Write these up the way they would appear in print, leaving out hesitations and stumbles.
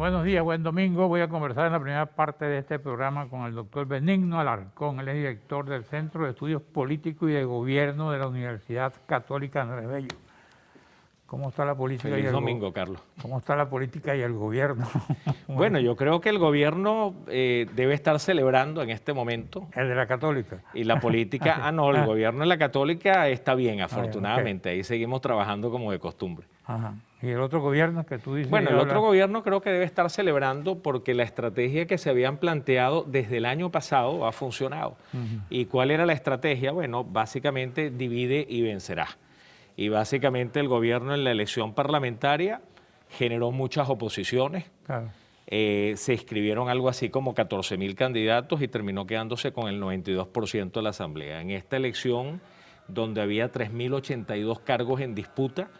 Buenos días, buen domingo. Voy a conversar en la primera parte de este programa con el doctor Benigno Alarcón. Él es director del Centro de Estudios Políticos y de Gobierno de la Universidad Católica Andrés Bello. ¿Cómo está la política Feliz domingo, Carlos. ¿Cómo está la política y el gobierno? Bueno, yo creo que el gobierno debe estar celebrando en este momento. El de la Católica. Y la política, no, el gobierno de la Católica está bien, ya, afortunadamente. okay. Ahí seguimos trabajando como de costumbre. Ajá. ¿Y el otro gobierno que tú dices? Bueno, el otro gobierno creo que debe estar celebrando porque la estrategia que se habían planteado desde el año pasado ha funcionado. ¿Y cuál era la estrategia? Bueno, básicamente divide y vencerá. Y básicamente el gobierno en la elección parlamentaria generó muchas oposiciones. Claro. Se inscribieron algo así como 14.000 candidatos y terminó quedándose con el 92% de la asamblea. En esta elección, donde había 3.082 cargos en disputa,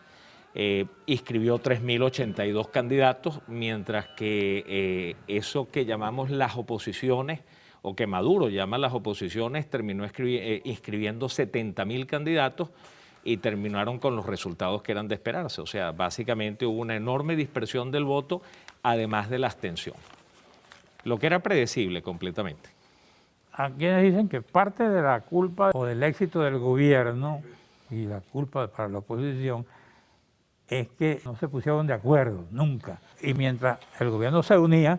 inscribió 3.082 candidatos, mientras que eso que llamamos las oposiciones, o que Maduro llama las oposiciones, terminó inscribiendo 70.000 candidatos y terminaron con los resultados que eran de esperarse. O sea, básicamente hubo una enorme dispersión del voto, además de la abstención. Lo que era predecible completamente. A quienes dicen que parte de la culpa o del éxito del gobierno y la culpa para la oposición es que no se pusieron de acuerdo nunca. Y mientras el gobierno se unía,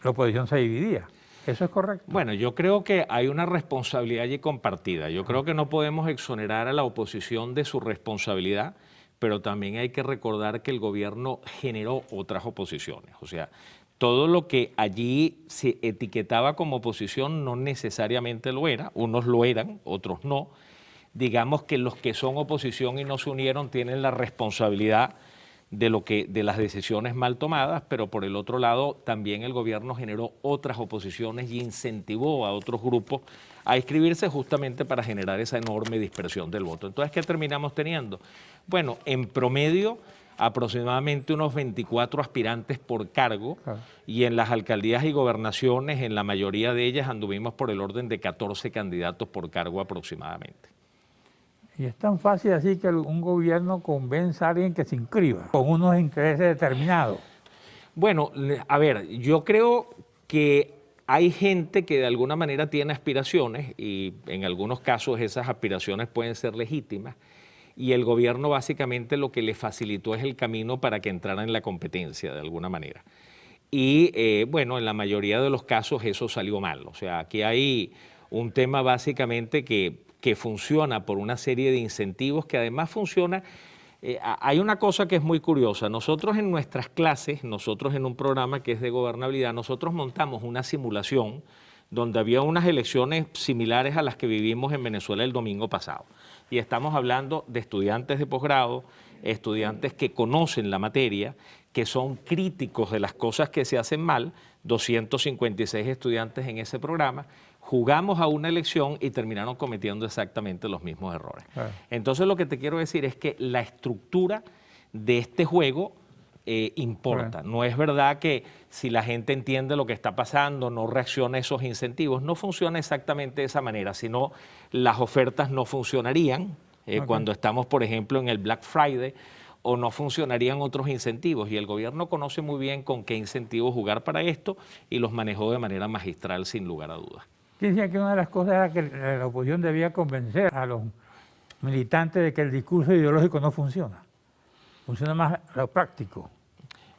la oposición se dividía. ¿Eso es correcto? Bueno, yo creo que hay una responsabilidad allí compartida. Yo creo que no podemos exonerar a la oposición de su responsabilidad, pero también hay que recordar que el gobierno generó otras oposiciones. O sea, todo lo que allí se etiquetaba como oposición no necesariamente lo era. Unos lo eran, otros no. Digamos que los que son oposición y no se unieron tienen la responsabilidad de las decisiones mal tomadas, pero por el otro lado también el gobierno generó otras oposiciones y incentivó a otros grupos a inscribirse justamente para generar esa enorme dispersión del voto. Entonces, ¿qué terminamos teniendo? Bueno, en promedio aproximadamente unos 24 aspirantes por cargo, y en las alcaldías y gobernaciones, en la mayoría de ellas anduvimos por el orden de 14 candidatos por cargo aproximadamente. Y es tan fácil así que un gobierno convenza a alguien que se inscriba con unos intereses determinados. Bueno, a ver, yo creo que hay gente que de alguna manera tiene aspiraciones y en algunos casos esas aspiraciones pueden ser legítimas, y el gobierno básicamente lo que le facilitó es el camino para que entrara en la competencia de alguna manera. Y bueno, en la mayoría de los casos eso salió mal. O sea, aquí hay un tema básicamente que funciona por una serie de incentivos que además funciona. Hay una cosa que es muy curiosa. Nosotros en nuestras clases, nosotros en un programa que es de gobernabilidad, nosotros montamos una simulación donde había unas elecciones similares a las que vivimos en Venezuela el domingo pasado. Y estamos hablando de estudiantes de posgrado, estudiantes que conocen la materia, que son críticos de las cosas que se hacen mal, 256 estudiantes en ese programa. Jugamos a una elección y terminaron cometiendo exactamente los mismos errores. Entonces lo que te quiero decir es que la estructura de este juego importa. No es verdad que si la gente entiende lo que está pasando, no reacciona a esos incentivos. No funciona exactamente de esa manera, sino las ofertas no funcionarían cuando estamos, por ejemplo, en el Black Friday, o no funcionarían otros incentivos, y el gobierno conoce muy bien con qué incentivos jugar para esto y los manejó de manera magistral sin lugar a dudas. Decía que una de las cosas era que la oposición debía convencer a los militantes de que el discurso ideológico no funciona. Funciona más lo práctico.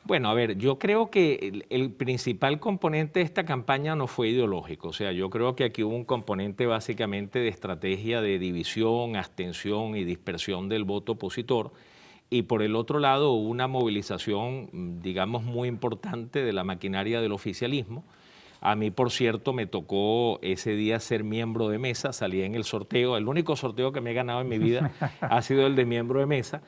Bueno, a ver, yo creo que el principal componente de esta campaña no fue ideológico. O sea, yo creo que aquí hubo un componente básicamente de estrategia de división, abstención y dispersión del voto opositor. Y por el otro lado hubo una movilización, digamos, muy importante de la maquinaria del oficialismo. A mí, por cierto, me tocó ese día ser miembro de mesa, salí en el sorteo. El único sorteo que me he ganado en mi vida ha sido el de miembro de mesa.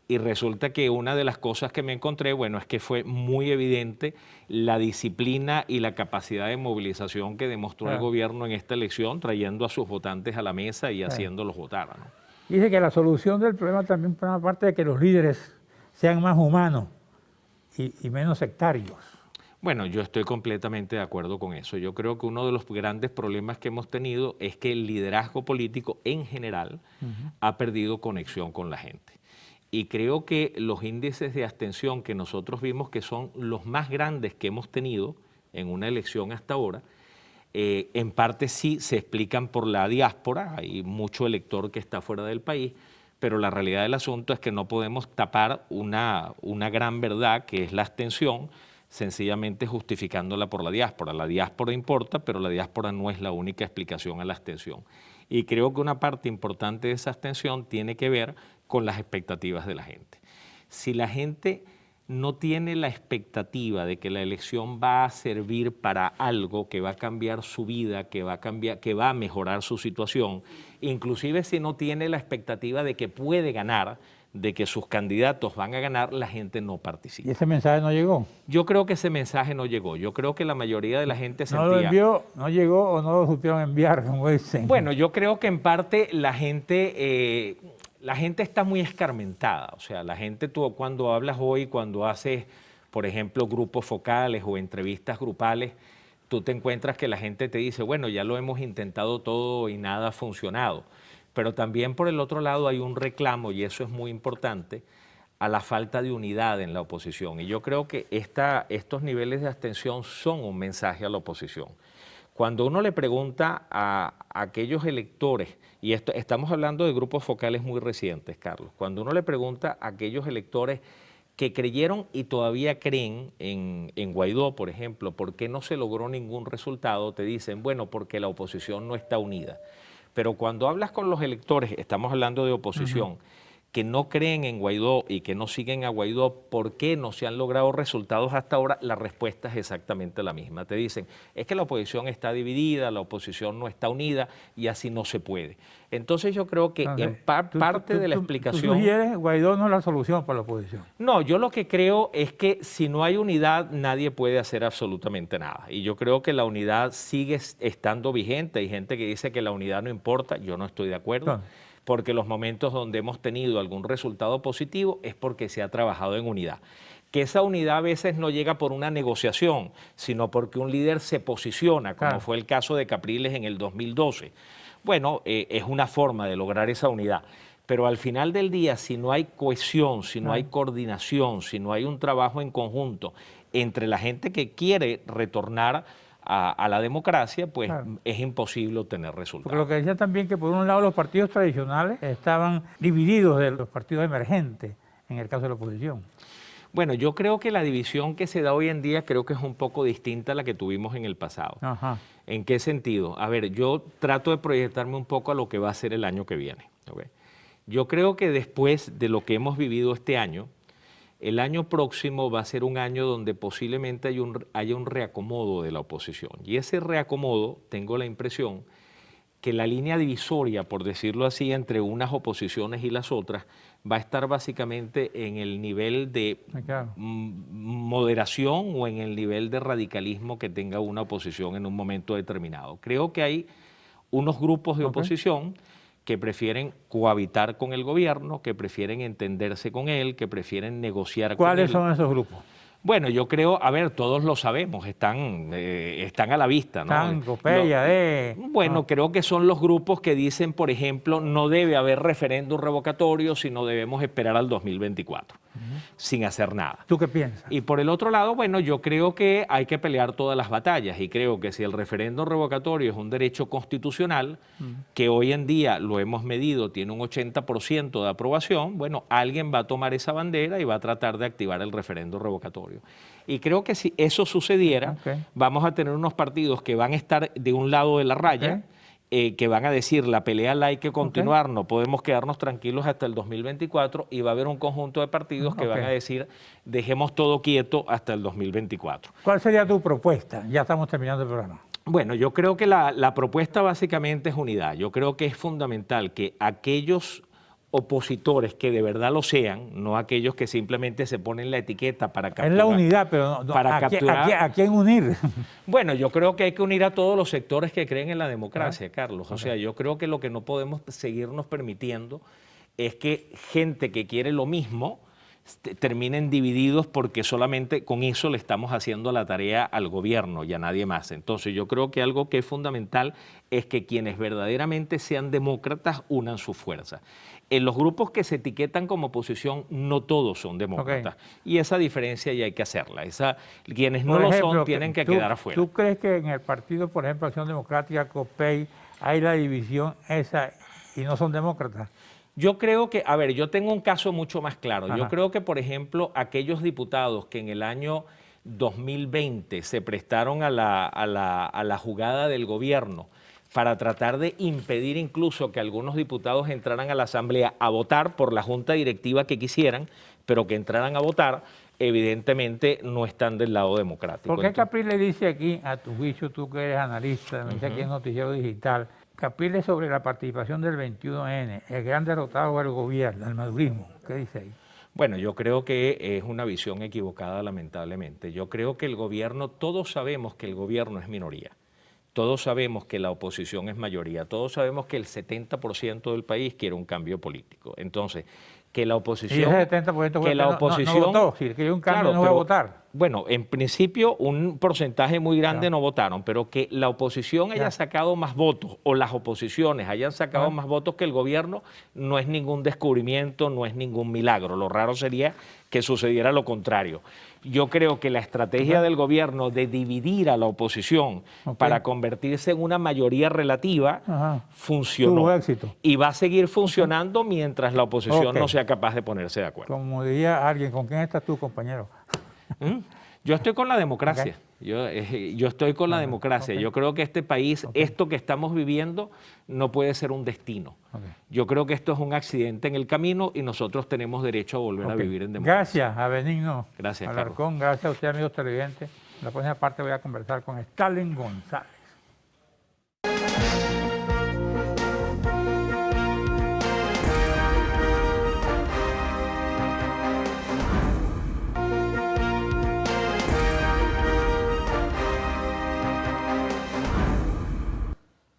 Y resulta que una de las cosas que me encontré, bueno, es que fue muy evidente la disciplina y la capacidad de movilización que demostró el gobierno en esta elección, trayendo a sus votantes a la mesa y haciéndolos votar, ¿no? Dice que la solución del problema también forma parte de que los líderes sean más humanos y menos sectarios. Bueno, yo estoy completamente de acuerdo con eso. Yo creo que uno de los grandes problemas que hemos tenido es que el liderazgo político en general ha perdido conexión con la gente. y creo que los índices de abstención que nosotros vimos que son los más grandes que hemos tenido en una elección hasta ahora, en parte sí se explican por la diáspora, hay mucho elector que está fuera del país, pero la realidad del asunto es que no podemos tapar una gran verdad que es la abstención, sencillamente justificándola por la diáspora. La diáspora importa, pero la diáspora no es la única explicación a la abstención. Y creo que una parte importante de esa abstención tiene que ver con las expectativas de la gente. Si la gente no tiene la expectativa de que la elección va a servir para algo, que va a cambiar su vida, que va a mejorar su situación, inclusive si no tiene la expectativa de que puede ganar, de que sus candidatos van a ganar, la gente no participa. ¿Y ese mensaje no llegó? Yo creo que ese mensaje no llegó. Yo creo que la mayoría de la gente ¿No lo envió, no llegó o no lo supieron enviar, como dicen? Bueno, yo creo que en parte la gente está muy escarmentada. O sea, la gente, tú cuando hablas hoy, cuando haces, por ejemplo, grupos focales o entrevistas grupales, tú te encuentras que la gente te dice, bueno, ya lo hemos intentado todo y nada ha funcionado. Pero también por el otro lado hay un reclamo, y eso es muy importante, a la falta de unidad en la oposición. Y yo creo que estos niveles de abstención son un mensaje a la oposición. Cuando uno le pregunta a aquellos electores, y estamos hablando de grupos focales muy recientes, Carlos, cuando uno le pregunta a aquellos electores que creyeron y todavía creen en Guaidó, por ejemplo, ¿por qué no se logró ningún resultado? Te dicen, bueno, porque la oposición no está unida. Pero cuando hablas con los electores, estamos hablando de oposición, que no creen en Guaidó y que no siguen a Guaidó, ¿por qué no se han logrado resultados hasta ahora? La respuesta es exactamente la misma. Te dicen, es que la oposición está dividida, la oposición no está unida y así no se puede. Entonces yo creo que en parte de la explicación... ¿Tú sugieres Guaidó no es la solución para la oposición? No, yo lo que creo es que si no hay unidad, nadie puede hacer absolutamente nada. Y yo creo que la unidad sigue estando vigente. Hay gente que dice que la unidad no importa, yo no estoy de acuerdo. Claro. Porque los momentos donde hemos tenido algún resultado positivo es porque se ha trabajado en unidad. Que esa unidad a veces no llega por una negociación, sino porque un líder se posiciona, como Claro. fue el caso de Capriles en el 2012. Bueno, es una forma de lograr esa unidad. Pero al final del día, si no hay cohesión, si no hay coordinación, si no hay un trabajo en conjunto entre la gente que quiere retornar a la democracia, pues Claro. es imposible obtener resultados. Porque lo que decía también que por un lado los partidos tradicionales estaban divididos de los partidos emergentes, en el caso de la oposición. Bueno, yo creo que la división que se da hoy en día creo que es un poco distinta a la que tuvimos en el pasado. Ajá. ¿En qué sentido? A ver, yo trato de proyectarme un poco a lo que va a ser el año que viene. ¿Okay? Yo creo que después de lo que hemos vivido este año, el año próximo va a ser un año donde posiblemente haya un reacomodo de la oposición. Y ese reacomodo, tengo la impresión, que la línea divisoria, por decirlo así, entre unas oposiciones y las otras, va a estar básicamente en el nivel de Claro. moderación o en el nivel de radicalismo que tenga una oposición en un momento determinado. Creo que hay unos grupos de oposición que prefieren cohabitar con el gobierno, que prefieren entenderse con él, que prefieren negociar con él. ¿Cuáles son esos grupos? Bueno, yo creo, a ver, todos lo sabemos, están a la vista, ¿no? Bueno, creo que son los grupos que dicen, por ejemplo, no debe haber referéndum revocatorio, sino debemos esperar al 2024, sin hacer nada. ¿Tú qué piensas? Y por el otro lado, bueno, yo creo que hay que pelear todas las batallas y creo que si el referéndum revocatorio es un derecho constitucional, que hoy en día lo hemos medido, tiene un 80% de aprobación, bueno, alguien va a tomar esa bandera y va a tratar de activar el referéndum revocatorio. Y creo que si eso sucediera, vamos a tener unos partidos que van a estar de un lado de la raya, que van a decir la pelea la hay que continuar, no podemos quedarnos tranquilos hasta el 2024 y va a haber un conjunto de partidos que van a decir dejemos todo quieto hasta el 2024. ¿Cuál sería tu propuesta? Ya estamos terminando el programa. Bueno, yo creo que la propuesta básicamente es unidad. Yo creo que es fundamental que aquellos opositores que de verdad lo sean, no aquellos que simplemente se ponen la etiqueta para capturar. Es la unidad, pero no, para capturar. ¿A quién unir? Bueno, yo creo que hay que unir a todos los sectores que creen en la democracia, Carlos. O sea, yo creo que lo que no podemos seguirnos permitiendo es que gente que quiere lo mismo terminen divididos porque solamente con eso le estamos haciendo la tarea al gobierno y a nadie más. Entonces yo creo que algo que es fundamental es que quienes verdaderamente sean demócratas unan sus fuerzas. En los grupos que se etiquetan como oposición, no todos son demócratas. Y esa diferencia ya hay que hacerla. Quienes no lo son tienen que quedar afuera. ¿Tú crees que en el partido, por ejemplo, Acción Democrática, COPEI, hay la división esa y no son demócratas? Yo creo que, a ver, yo tengo un caso mucho más claro. Ajá. Yo creo que, por ejemplo, aquellos diputados que en el año 2020 se prestaron a la jugada del gobierno para tratar de impedir incluso que algunos diputados entraran a la Asamblea a votar por la junta directiva que quisieran, pero que entraran a votar, evidentemente no están del lado democrático. ¿Por qué Capriles le dice aquí, a tu juicio, tú que eres analista, me dice aquí en Noticiero Digital, Capriles sobre la participación del 21N, el gran derrotado del gobierno, el madurismo? ¿Qué dice ahí? Bueno, yo creo que es una visión equivocada, lamentablemente. Yo creo que el gobierno, todos sabemos que el gobierno es minoría. Todos sabemos que la oposición es mayoría. Todos sabemos que el 70% del país quiere un cambio político. Entonces, que la oposición... Y ese 70% que la oposición, no votó. Si quiere un cambio, no va a votar. Bueno, en principio un porcentaje muy grande no votaron, pero que la oposición haya sacado más votos o las oposiciones hayan sacado más votos que el gobierno no es ningún descubrimiento, no es ningún milagro. Lo raro sería que sucediera lo contrario. Yo creo que la estrategia del gobierno de dividir a la oposición para convertirse en una mayoría relativa funcionó. Tuvo éxito. Y va a seguir funcionando mientras la oposición no sea capaz de ponerse de acuerdo. Como diría alguien, ¿con quién estás tú, compañero? Yo estoy con la democracia. Yo estoy con la democracia. Yo creo que este país, esto que estamos viviendo, no puede ser un destino. Yo creo que esto es un accidente en el camino y nosotros tenemos derecho a volver a vivir en democracia. Gracias a Benigno Alarcón, gracias a usted, amigos televidentes. En la próxima parte voy a conversar con Stalin González.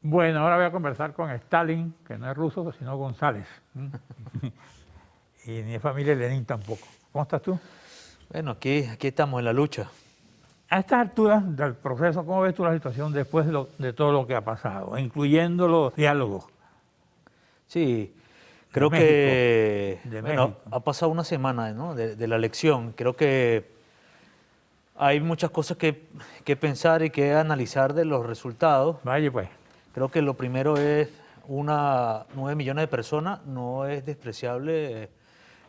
Bueno, ahora voy a conversar con Stalin, que no es ruso, sino González. Y ni es familia de Lenin tampoco. ¿Cómo estás tú? Bueno, aquí estamos en la lucha. A estas alturas del proceso, ¿cómo ves tú la situación después de todo lo que ha pasado, incluyendo los diálogos? Sí, creo que México. ha pasado una semana, ¿no?, de la elección. Creo que hay muchas cosas que pensar y que analizar de los resultados. Vaya pues. Creo que lo primero es 9 millones de personas. No es despreciable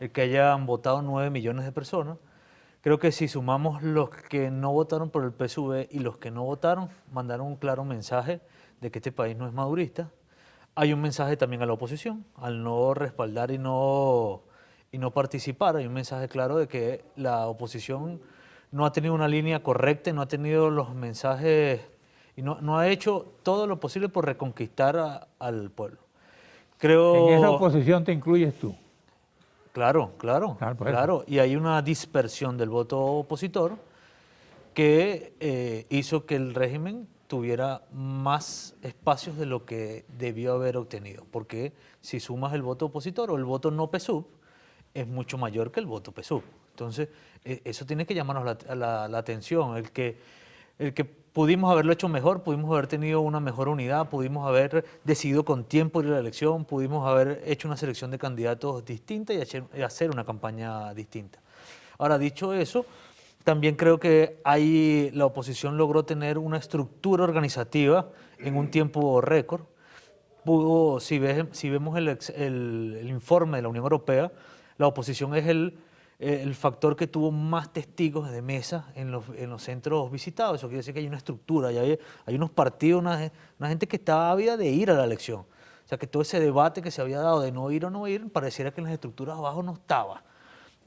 el que hayan votado 9 millones de personas. Creo que si sumamos los que no votaron por el PSUV y los que no votaron, mandaron un claro mensaje de que este país no es madurista. Hay un mensaje también a la oposición, al no respaldar y no participar. Hay un mensaje claro de que la oposición no ha tenido una línea correcta, no ha tenido los mensajes y no ha hecho todo lo posible por reconquistar al pueblo. Creo... En esa oposición te incluyes tú. Claro. Y hay una dispersión del voto opositor que hizo que el régimen tuviera más espacios de lo que debió haber obtenido. Porque si sumas el voto opositor o el voto no PSUV, es mucho mayor que el voto PSUV. Entonces, eso tiene que llamarnos la atención. El que pudimos haberlo hecho mejor, pudimos haber tenido una mejor unidad, pudimos haber decidido con tiempo ir a la elección, pudimos haber hecho una selección de candidatos distinta y hacer una campaña distinta. Ahora, dicho eso, también creo que la oposición logró tener una estructura organizativa en un tiempo récord. Si vemos el informe de la Unión Europea, la oposición es el factor que tuvo más testigos de mesa en los centros visitados. Eso quiere decir que hay una estructura, hay unos partidos, una gente que está ávida de ir a la elección. O sea, que todo ese debate que se había dado de no ir o no ir, pareciera que en las estructuras abajo no estaba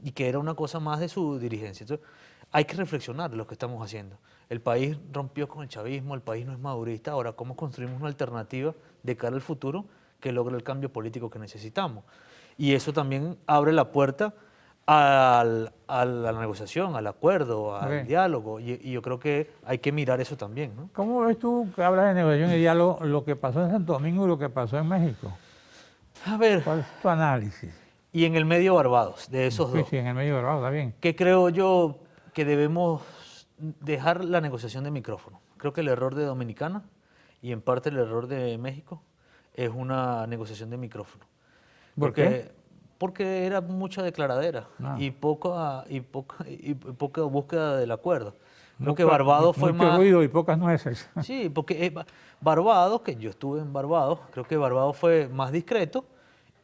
y que era una cosa más de su dirigencia. Entonces, hay que reflexionar de lo que estamos haciendo. El país rompió con el chavismo, el país no es madurista. Ahora, ¿cómo construimos una alternativa de cara al futuro que logre el cambio político que necesitamos? Y eso también abre la puerta a la negociación, al acuerdo, al diálogo. Y yo creo que hay que mirar eso también, ¿no? ¿Cómo ves tú, que hablas de negociación y diálogo, lo que pasó en Santo Domingo y lo que pasó en México? A ver, ¿Cuál es tu análisis? y en el medio Barbados, de esos Sí, dos. sí, en el medio de está bien. Que creo yo que debemos dejar la negociación de micrófono. Creo que el error de Dominicana y en parte el error de México es una negociación de micrófono. ¿Por qué? Porque era mucha declaradera Ah. y poca búsqueda del acuerdo. Creo que Mucho- Barbados fue mucho más... ruido y pocas nueces. Sí, porque Barbados, que yo estuve en Barbados, creo que Barbados fue más discreto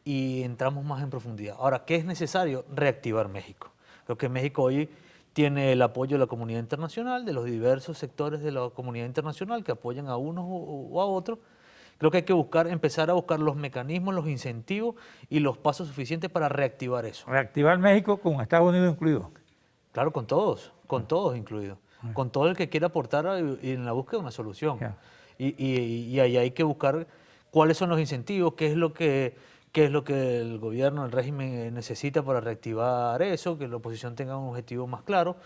y entramos más en profundidad. Ahora, ¿qué es necesario? Reactivar México. Creo que México hoy tiene el apoyo de la comunidad internacional, de los diversos sectores de la comunidad internacional que apoyan a unos o a otros. Creo que hay que empezar a buscar los mecanismos, los incentivos y los pasos suficientes para reactivar eso. Reactivar México con Estados Unidos incluido. Claro, con todos incluidos, con todo el que quiera aportar en la búsqueda de una solución. Ya. Y ahí hay que buscar cuáles son los incentivos, qué es lo que el gobierno, el régimen necesita para reactivar eso, que la oposición tenga un objetivo más claro,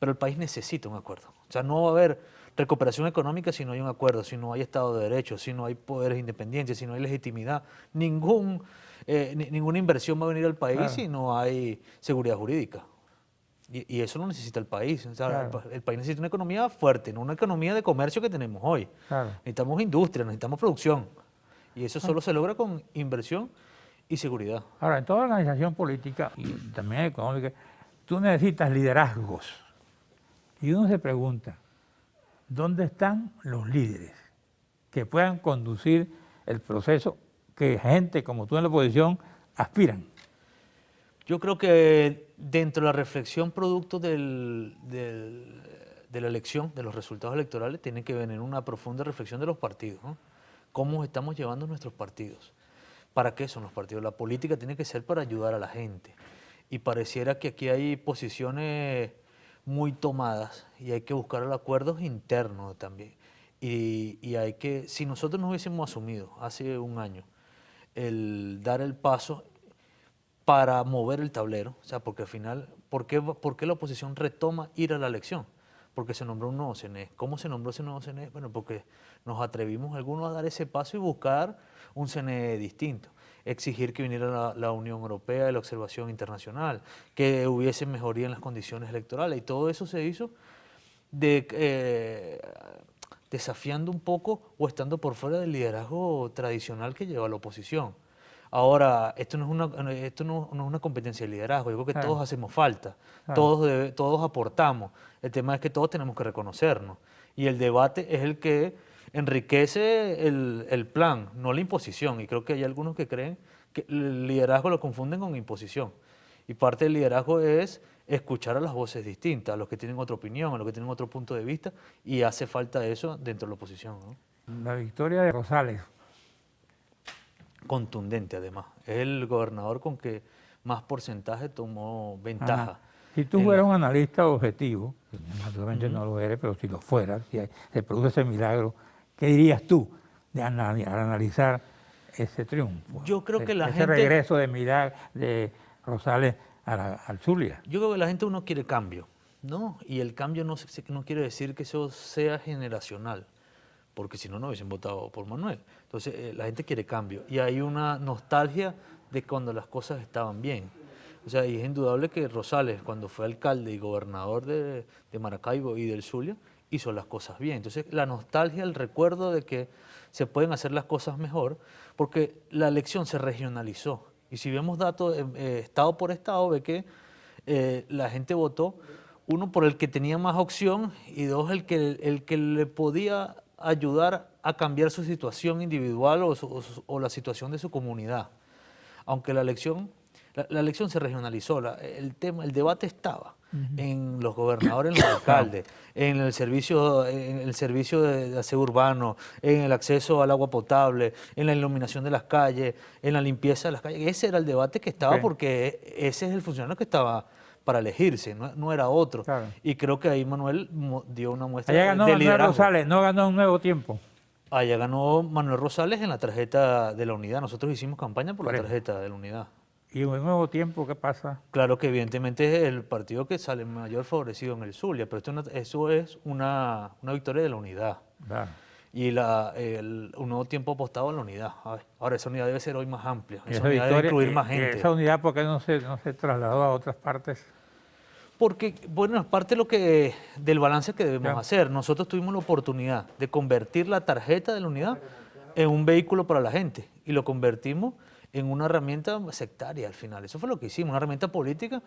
pero el país necesita un acuerdo. O sea, no va a haber recuperación económica si no hay un acuerdo, si no hay Estado de Derecho, si no hay poderes independientes, si no hay legitimidad. Ninguna inversión va a venir al país Claro. si no hay seguridad jurídica. Y eso lo necesita el país. O sea, Claro. el país necesita una economía fuerte, no una economía de comercio que tenemos hoy. Claro. Necesitamos industria, necesitamos producción. Y eso solo se logra con inversión y seguridad. Ahora, en toda organización política y también económica, tú necesitas liderazgos. Y uno se pregunta, ¿dónde están los líderes que puedan conducir el proceso que gente como tú en la oposición aspiran? Yo creo que dentro de la reflexión producto de la elección, de los resultados electorales, tiene que venir una profunda reflexión de los partidos, ¿no? ¿Cómo estamos llevando nuestros partidos? ¿Para qué son los partidos? La política tiene que ser para ayudar a la gente. Y pareciera que aquí hay posiciones muy tomadas y hay que buscar los acuerdos internos también. Y hay que, si nosotros nos hubiésemos asumido hace un año el dar el paso para mover el tablero, o sea, porque al final, ¿por qué la oposición retoma ir a la elección? Porque se nombró un nuevo CNE. ¿Cómo se nombró ese nuevo CNE? Bueno, porque nos atrevimos algunos a dar ese paso y buscar un CNE distinto. Exigir que viniera la Unión Europea y la observación internacional, que hubiese mejoría en las condiciones electorales. Y todo eso se hizo desafiando un poco o estando por fuera del liderazgo tradicional que lleva la oposición. Ahora, esto no es una competencia de liderazgo, yo creo que Claro. todos hacemos falta, Claro. todos aportamos. El tema es que todos tenemos que reconocernos y el debate es el que enriquece el plan, no la imposición. Y creo que hay algunos que creen que el liderazgo lo confunden con imposición. Y parte del liderazgo es escuchar a las voces distintas, a los que tienen otra opinión, a los que tienen otro punto de vista, y hace falta eso dentro de la oposición, ¿no? La victoria de Rosales. Contundente además. Es el gobernador con que más porcentaje tomó ventaja. Ajá. Si tú en fueras la- un analista objetivo, que naturalmente no lo eres, pero si lo fueras, si se produce ese milagro, ¿qué dirías tú al analizar ese triunfo? Yo creo que la ese gente- regreso de Rosales al Zulia. Yo creo que la gente uno quiere cambio, ¿no? Y el cambio no quiere decir que eso sea generacional, porque si no, no hubiesen votado por Manuel. Entonces, la gente quiere cambio. Y hay una nostalgia de cuando las cosas estaban bien. O sea, y es indudable que Rosales, cuando fue alcalde y gobernador de Maracaibo y del Zulia, hizo las cosas bien. Entonces, la nostalgia, el recuerdo de que se pueden hacer las cosas mejor, porque la elección se regionalizó. Y si vemos datos estado por estado, ve que la gente votó, uno, por el que tenía más opción y dos, el que le podía ayudar a cambiar su situación individual o la situación de su comunidad. Aunque la elección se regionalizó, el debate estaba en los gobernadores, en los alcaldes, en el servicio de aseo urbano, en el acceso al agua potable, en la iluminación de las calles, en la limpieza de las calles. Ese era el debate que estaba, Ok. porque ese es el funcionario que estaba para elegirse, no era otro. Claro. Y creo que ahí Manuel dio una muestra Allá ganó de Manuel liderazgo. Rosales, no ganó un Nuevo Tiempo. Allá ganó Manuel Rosales en la tarjeta de la unidad. Nosotros hicimos campaña por la Correcto. tarjeta de la unidad. ¿Y un Nuevo Tiempo qué pasa? Claro que evidentemente es el partido que sale mayor favorecido en el Zulia, pero eso es una victoria de la unidad. Claro. y un nuevo tiempo apostado a la unidad. Ahora, esa unidad debe ser hoy más amplia, Y esa unidad debe incluir más gente. Esa unidad, ¿por qué no se trasladó a otras partes? Porque, bueno, es parte de del balance que debemos Ya. hacer. Nosotros tuvimos la oportunidad de convertir la tarjeta de la unidad en un vehículo para la gente y lo convertimos en una herramienta sectaria al final. Eso fue lo que hicimos, una herramienta política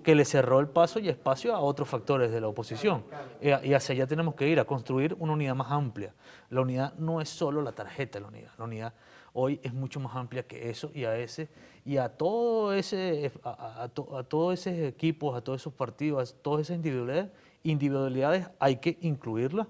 que le cerró el paso y espacio a otros factores de la oposición. Y hacia allá tenemos que ir, a construir una unidad más amplia. La unidad no es solo la tarjeta de la unidad. La unidad hoy es mucho más amplia que eso y a todo ese, a todos esos equipos, a todos esos partidos, a todas esas individualidades hay que incluirlas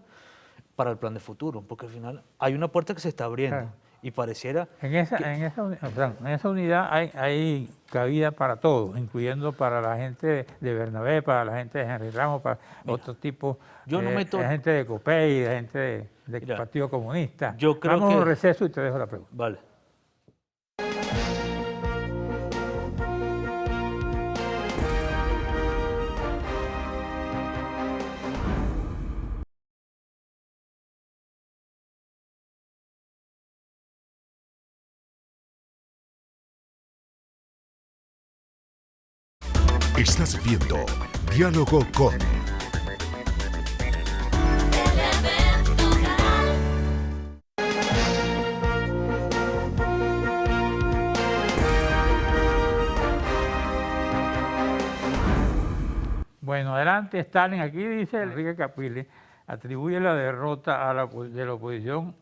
para el plan de futuro, porque al final hay una puerta que se está abriendo. Claro. Y pareciera En esa unidad hay cabida para todo, incluyendo para la gente de Bernabé, para la gente de Henry Ramos, para otro tipo, yo no meto- de gente de COPEI, de gente del Mira, Partido Comunista. yo creo Vamos a un que- receso y te dejo la pregunta. Vale. Estás viendo Diálogo con Bueno, adelante Stalin. Aquí dice Enrique Caprile, atribuye la derrota de la oposición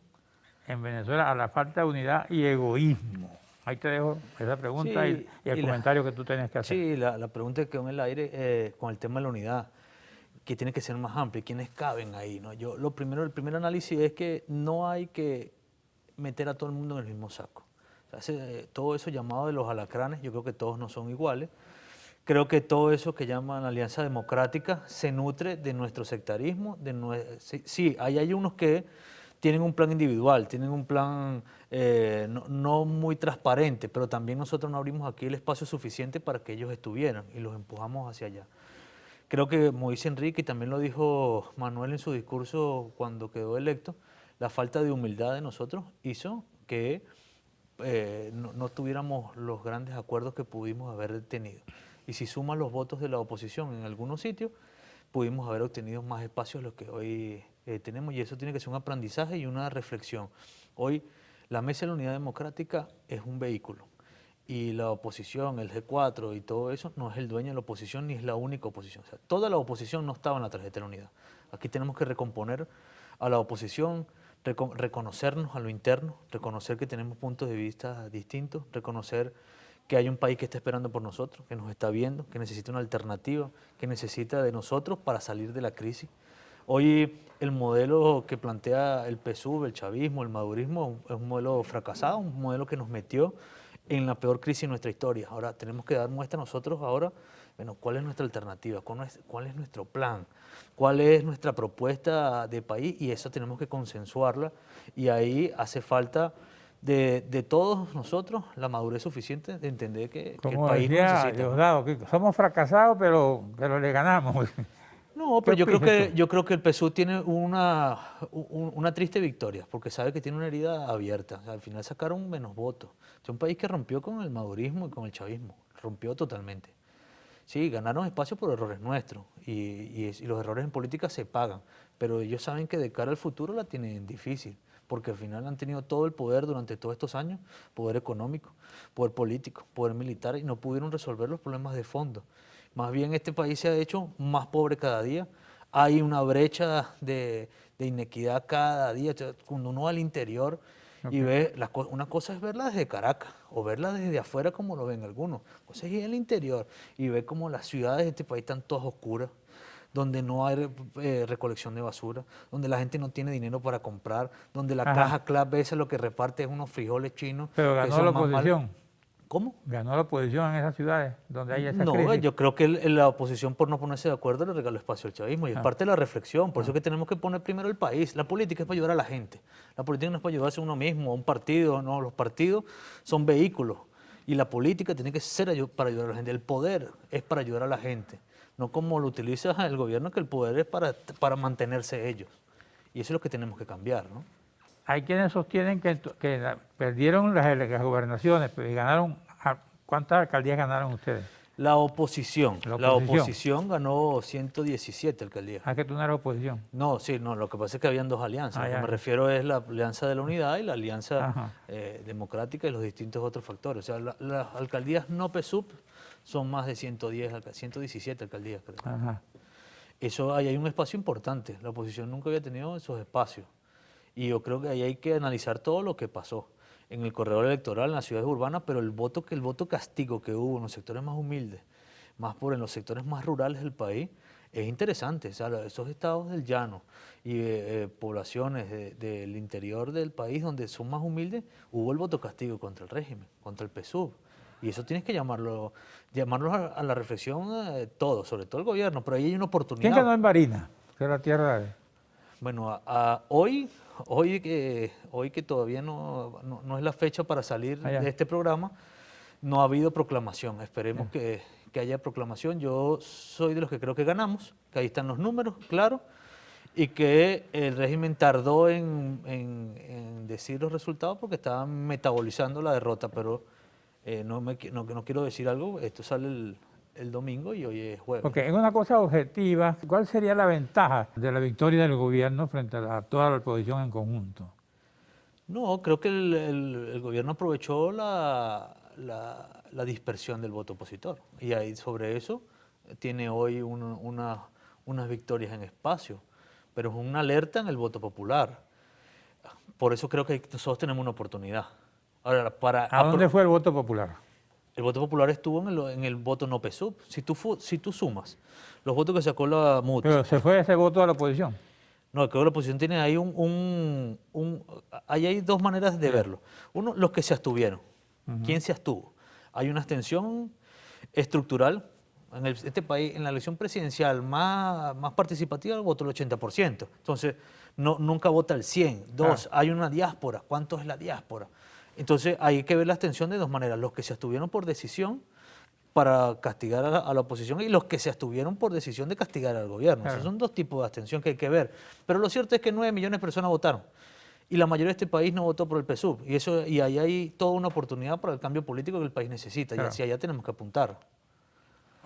en Venezuela a la falta de unidad y egoísmo. Ahí te dejo esa pregunta Sí, y el y comentario que tú tienes que hacer. Sí, la pregunta que quedó en el aire con el tema de la unidad, que tiene que ser más amplia, ¿quiénes caben ahí? ¿No? El primer análisis es que no hay que meter a todo el mundo en el mismo saco. O sea, todo eso llamado de los alacranes, yo creo que todos no son iguales. Creo que todo eso que llaman Alianza Democrática se nutre de nuestro sectarismo. Sí, hay unos que tienen un plan individual, tienen un plan no muy transparente, pero también nosotros no abrimos aquí el espacio suficiente para que ellos estuvieran y los empujamos hacia allá. Creo que, como dice Enrique, y también lo dijo Manuel en su discurso cuando quedó electo, la falta de humildad de nosotros hizo que no tuviéramos los grandes acuerdos que pudimos haber tenido. Y si suman los votos de la oposición en algunos sitios, pudimos haber obtenido más espacios de los que hoy tenemos, y eso tiene que ser un aprendizaje y una reflexión. Hoy la Mesa de la Unidad Democrática es un vehículo y la oposición, el G4 y todo eso no es el dueño de la oposición ni es la única oposición. O sea, toda la oposición no estaba en la tarjeta de la unidad. Aquí tenemos que recomponer a la oposición, reconocernos a lo interno, reconocer que tenemos puntos de vista distintos, reconocer que hay un país que está esperando por nosotros, que nos está viendo, que necesita una alternativa, que necesita de nosotros para salir de la crisis. Hoy el modelo que plantea el PSUV, el chavismo, el madurismo, es un modelo fracasado, un modelo que nos metió en la peor crisis de nuestra historia. Ahora tenemos que dar muestra nosotros ahora, bueno, cuál es nuestra alternativa, cuál es nuestro plan, cuál es nuestra propuesta de país, y eso tenemos que consensuarla, y ahí hace falta de todos nosotros la madurez suficiente de entender que el Como país nos decía necesita, ¿no? Diosdado, que somos fracasados, pero le ganamos. No, ¿Qué pero opinas tú? yo creo que el PSUV tiene una triste victoria, porque sabe que tiene una herida abierta. O sea, al final sacaron menos votos. Es un país que rompió con el madurismo y con el chavismo, rompió totalmente. Sí, ganaron espacio por errores nuestros, y los errores en política se pagan, pero ellos saben que de cara al futuro la tienen difícil, porque al final han tenido todo el poder durante todos estos años, poder económico, poder político, poder militar, y no pudieron resolver los problemas de fondo. Más bien este país se ha hecho más pobre cada día, hay una brecha de inequidad cada día. Cuando uno va al interior y ve, una cosa es verla desde Caracas o verla desde afuera como lo ven algunos, cosa es ir al interior y ver cómo las ciudades de este país están todas oscuras, donde no hay recolección de basura, donde la gente no tiene dinero para comprar, donde la Ajá. caja Club esa lo que reparte es unos frijoles chinos. Pero que ganó son la más malos. oposición. ¿Cómo? Ganó la oposición en esas ciudades donde hay esa No, crisis. yo creo que la oposición, por no ponerse de acuerdo, le regaló espacio al chavismo, y es parte de la reflexión. Por eso es que tenemos que poner primero el país. La política es para ayudar a la gente. La política no es para ayudarse a uno mismo, a un partido. No, los partidos son vehículos y la política tiene que ser para ayudar a la gente. El poder es para ayudar a la gente, no como lo utiliza el gobierno, que el poder es para mantenerse ellos. Y eso es lo que tenemos que cambiar, ¿no? Hay quienes sostienen que perdieron las gobernaciones, pero y ganaron. ¿Cuántas alcaldías ganaron ustedes? La oposición. La La oposición. oposición ganó 117 alcaldías. Ah, que tú no eras oposición. No, sí, no, lo que pasa es que habían dos alianzas. Ah, Lo que ya. me refiero es la alianza de la unidad y la alianza Ajá. democrática y los distintos otros factores. O sea, las alcaldías no PSUV son más de 117 alcaldías, creo. Ajá. Eso, ahí hay un espacio importante. La oposición nunca había tenido esos espacios. Y yo creo que ahí hay que analizar todo lo que pasó en el corredor electoral, en las ciudades urbanas, pero el voto castigo que hubo en los sectores más humildes, más en los sectores más rurales del país, es interesante. O sea, esos estados del llano y poblaciones del interior del país donde son más humildes, hubo el voto castigo contra el régimen, contra el PSUV. Y eso tienes que llamarlo a la reflexión todo, sobre todo el gobierno, pero ahí hay una oportunidad. ¿Quién ganó en Barinas? Que era tierra de... Bueno, hoy que todavía no es la fecha para salir Ah, ya. de este programa, no ha habido proclamación. Esperemos que haya proclamación. Yo soy de los que creo que ganamos, que ahí están los números, claro, y que el régimen tardó en decir los resultados porque estaban metabolizando la derrota, pero no quiero decir algo. Esto sale el domingo y hoy es jueves. Porque en una cosa objetiva, ¿cuál sería la ventaja de la victoria del gobierno frente a toda la oposición en conjunto? No, creo que el gobierno aprovechó la dispersión del voto opositor y ahí sobre eso tiene hoy unas victorias en espacio, pero es una alerta en el voto popular. Por eso creo que nosotros tenemos una oportunidad. Ahora, ¿A dónde fue el voto popular? el voto popular estuvo en el voto no PSUV. Si tú sumas los votos que sacó la MUT, Pero se fue ese voto a la oposición. no, creo que la oposición tiene ahí ahí hay dos maneras de verlo. Uno, los que se abstuvieron. ¿Quién se abstuvo? Hay una abstención estructural. En este país, en la elección presidencial más participativa, votó el 80%. Entonces, nunca vota el 100%. Dos, hay una diáspora. ¿Cuánto es la diáspora? Entonces, hay que ver la abstención de dos maneras. Los que se abstuvieron por decisión para castigar a la oposición y los que se abstuvieron por decisión de castigar al gobierno. Claro. Esos son dos tipos de abstención que hay que ver. Pero lo cierto es que 9 millones de personas votaron y la mayoría de este país no votó por el PSUV. Y ahí hay toda una oportunidad para el cambio político que el país necesita. Claro. Y hacia allá tenemos que apuntar.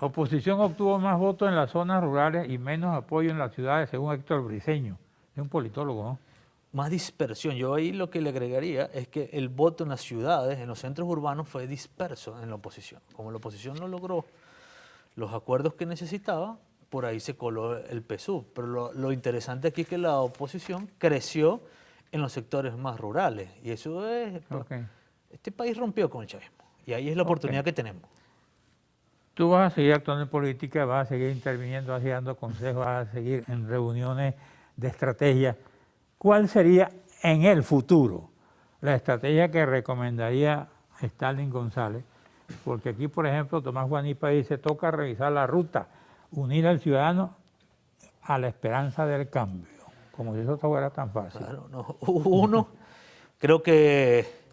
Oposición obtuvo más votos en las zonas rurales y menos apoyo en las ciudades, según Héctor Briceño. Es un politólogo, ¿no? Más dispersión. Yo ahí lo que le agregaría es que el voto en las ciudades, en los centros urbanos, fue disperso en la oposición. Como la oposición no logró los acuerdos que necesitaba, por ahí se coló el PSUV. Pero lo interesante aquí es que la oposición creció en los sectores más rurales. Y eso es... Ok. Este país rompió con el chavismo. Y ahí es la oportunidad que tenemos. Tú vas a seguir actuando en política, vas a seguir interviniendo, vas a seguir dando consejos, vas a seguir en reuniones de estrategia. ¿Cuál sería en el futuro la estrategia que recomendaría Stalin González? Porque aquí, por ejemplo, Tomás Guanipa dice, toca revisar la ruta, unir al ciudadano a la esperanza del cambio, como si eso fuera tan fácil. Claro, no. Uno, creo que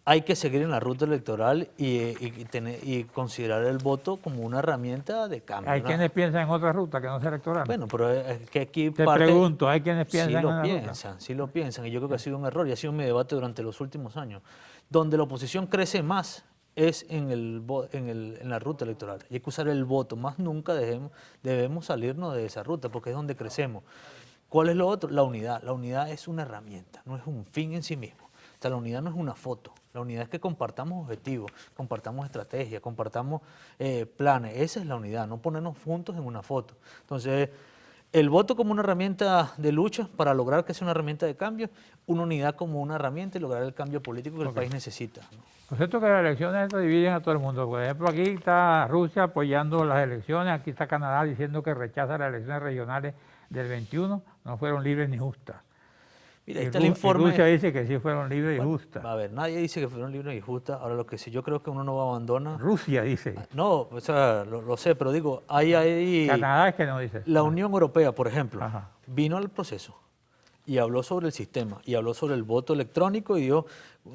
hay que seguir en la ruta electoral y considerar el voto como una herramienta de cambio. Hay ¿no? quienes piensan en otra ruta que no sea electoral. Bueno, pero es que aquí Te pregunto, ¿hay quienes piensan en una ruta? sí lo piensan, y yo creo que ha sido un error, y ha sido mi debate durante los últimos años. Donde la oposición crece más es en la ruta electoral. Y hay que usar el voto, más nunca debemos salirnos de esa ruta, porque es donde crecemos. ¿Cuál es lo otro? La unidad. La unidad es una herramienta, no es un fin en sí mismo. O sea, la unidad no es una foto. La unidad es que compartamos objetivos, compartamos estrategias, compartamos planes. Esa es la unidad, no ponernos juntos en una foto. Entonces, el voto como una herramienta de lucha para lograr que sea una herramienta de cambio, una unidad como una herramienta y lograr el cambio político que el país necesita, ¿no? Por cierto que las elecciones estas dividen a todo el mundo. Por ejemplo, aquí está Rusia apoyando las elecciones, aquí está Canadá diciendo que rechaza las elecciones regionales del 21, no fueron libres ni justas. Mira, ahí Y está el informe. Rusia dice que sí fueron libres y justas. A ver, nadie dice que fueron libres y justas. Ahora, lo que sí yo creo que uno no abandona. Rusia dice. No, o sea, lo sé, pero digo, hay Canadá es que no dice. la Unión Europea, por ejemplo, Ajá. vino al proceso y habló sobre el sistema y habló sobre el voto electrónico y dijo,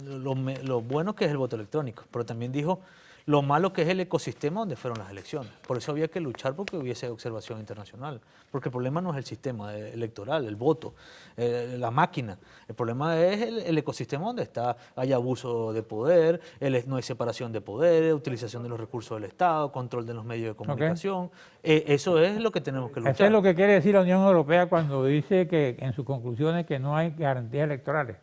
lo bueno que es el voto electrónico, pero también dijo lo malo que es el ecosistema donde fueron las elecciones. Por eso había que luchar porque hubiese observación internacional, porque el problema no es el sistema electoral, el voto, la máquina. El problema es el ecosistema donde hay abuso de poder, no hay separación de poderes, utilización de los recursos del Estado, control de los medios de comunicación. Eso es lo que tenemos que luchar. Eso es lo que quiere decir la Unión Europea cuando dice que en sus conclusiones que no hay garantías electorales,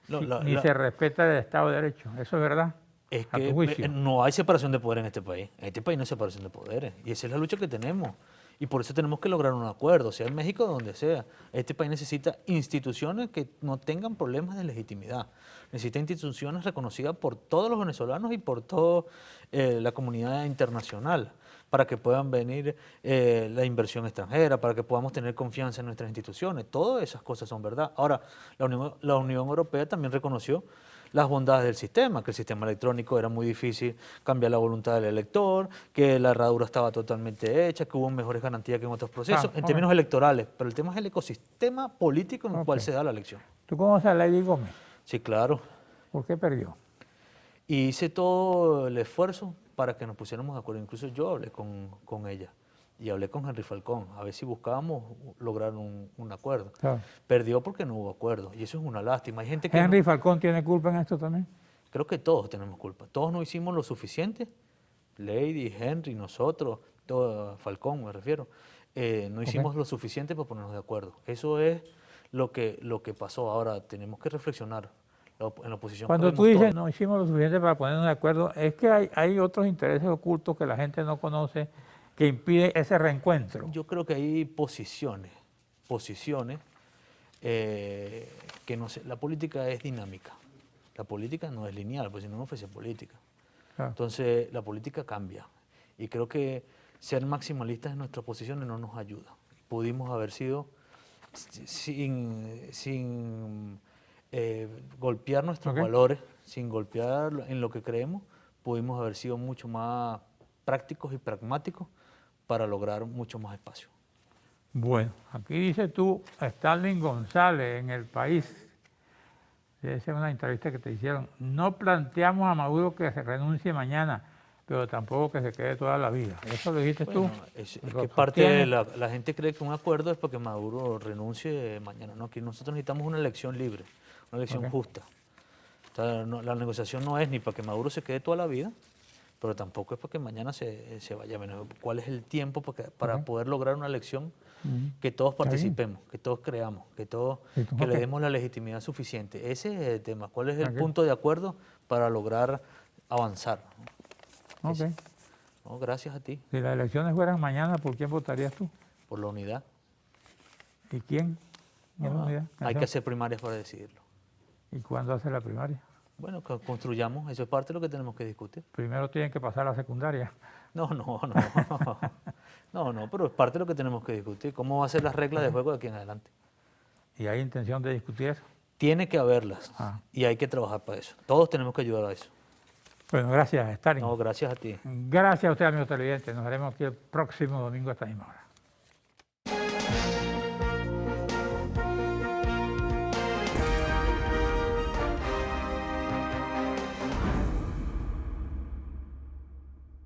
ni se respeta el Estado de Derecho. ¿Eso es verdad? Es A tu que juicio. no hay separación de poder en este país. En este país no hay separación de poderes. Y esa es la lucha que tenemos. Y por eso tenemos que lograr un acuerdo, sea en México o donde sea. Este país necesita instituciones que no tengan problemas de legitimidad. Necesita instituciones reconocidas por todos los venezolanos y por toda la comunidad internacional, para que puedan venir la inversión extranjera, para que podamos tener confianza en nuestras instituciones. Todas esas cosas son verdad. Ahora, la Unión Europea también reconoció las bondades del sistema, que el sistema electrónico era muy difícil cambiar la voluntad del elector, que la herradura estaba totalmente hecha, que hubo mejores garantías que en otros procesos, en términos electorales, pero el tema es el ecosistema político en el cual se da la elección. ¿Tú conoces a Lady Gómez? Sí, claro. ¿Por qué perdió? Y hice todo el esfuerzo para que nos pusiéramos de acuerdo, incluso yo hablé con ella. Y hablé con Henry Falcón, a ver si buscábamos lograr un acuerdo. Claro. Perdió porque no hubo acuerdo, y eso es una lástima. Hay gente que ¿Henry Falcón tiene culpa en esto también? creo que todos tenemos culpa. Todos no hicimos lo suficiente, Lady, Henry, nosotros, Falcón me refiero, no hicimos lo suficiente para ponernos de acuerdo. Eso es lo que pasó. Ahora tenemos que reflexionar. En la oposición Cuando tú perdimos dices todo. no hicimos lo suficiente para ponernos de acuerdo, es que hay otros intereses ocultos que la gente no conoce que impiden ese reencuentro. Yo creo que hay posiciones que no sé, la política es dinámica. La política no es lineal, pues si no, no fuese política. Claro. Entonces, la política cambia. Y creo que ser maximalistas en nuestras posiciones no nos ayuda. Pudimos haber sido sin golpear nuestros valores, sin golpear en lo que creemos, pudimos haber sido mucho más prácticos y pragmáticos para lograr mucho más espacio. Bueno, aquí dice tú, Stalin González, en El País, debe ser una entrevista que te hicieron, no planteamos a Maduro que se renuncie mañana, pero tampoco que se quede toda la vida. ¿Eso lo dijiste tú? Es ¿Lo que parte de sostienes? la gente cree que un acuerdo es para que Maduro renuncie mañana. No, aquí nosotros necesitamos una elección libre, una elección justa. O sea, la negociación no es ni para que Maduro se quede toda la vida, pero tampoco es para que mañana se vaya. Bueno, ¿cuál es el tiempo para poder lograr una elección que todos participemos, que todos creamos, que le demos la legitimidad suficiente? Ese es el tema. ¿Cuál es el punto de acuerdo para lograr avanzar? Ok. No, gracias a ti Si las elecciones fueran mañana, ¿por quién votarías tú? por la unidad. ¿Y quién? ¿En la unidad? Hay que hacer primarias para decidirlo. ¿Y cuándo hace la primaria? Bueno, que construyamos, eso es parte de lo que tenemos que discutir. Primero tienen que pasar la secundaria. No, pero es parte de lo que tenemos que discutir. ¿Cómo va a ser las reglas de juego de aquí en adelante? ¿Y hay intención de discutir eso? Tiene que haberlas y hay que trabajar para eso. Todos tenemos que ayudar a eso. Bueno, gracias, Stalin. No, gracias a ti. Gracias a usted, amigo televidente. Nos veremos aquí el próximo domingo a esta misma hora.